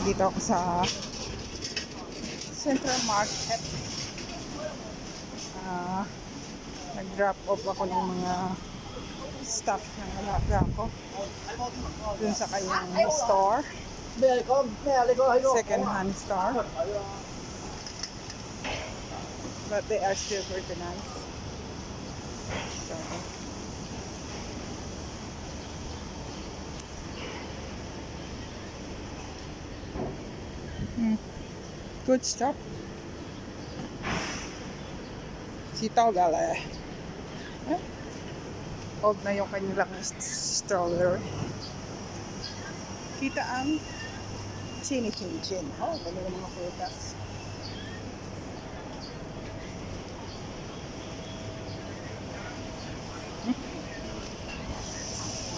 Nandito ako sa Central Market. Nag-drop off ako ng mga stuff ng alaga ko dun sa kanyang store, second hand store, but they are still organized. So, good stuff. Sitaw gala eh. Old na yung kanilang stroller. Kita ang chini-chin-chin. Oh, ganda yung mga prutas.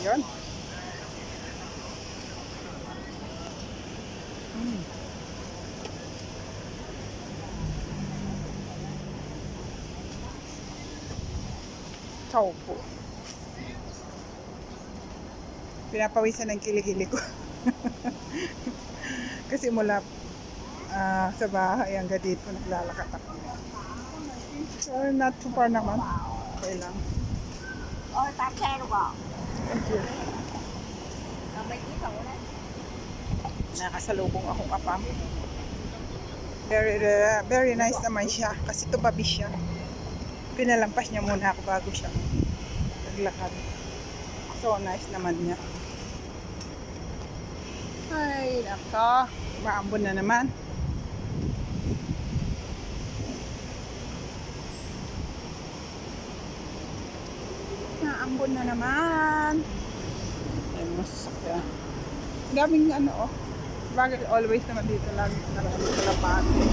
Yun. Tofu. Pinapawisan ng kilikili ko. Kasi mula sa bahay hanggang dito naglalakad ako. So, not too far naman. Okay lang. Thank you. Nakasalubong akong apam. Very nice naman siya. Kasi tubabi siya. Pinalampas niya muna ako bago siya naglakad. So nice naman niya. Ay, nako. Maambon na naman. Naambon na naman. Ay, masakya. Daming ano, oh. Bakit always naman dito lang marami kalapati.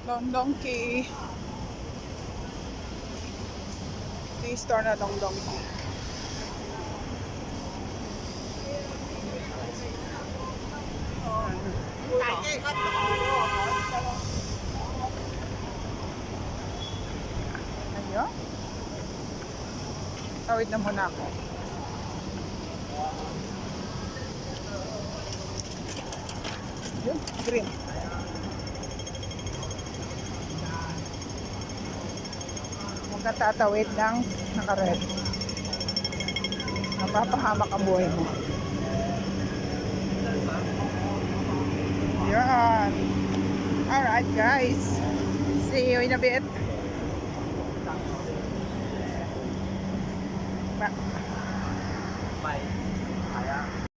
Dongdongki. Ito yung store na Dongdongki. Ayun. Tawid na muna ako. Yun, green. Natatawid ng naka-red. Napapahamak ang buhay mo. Yan. Alright guys. See you in a bit. Bye.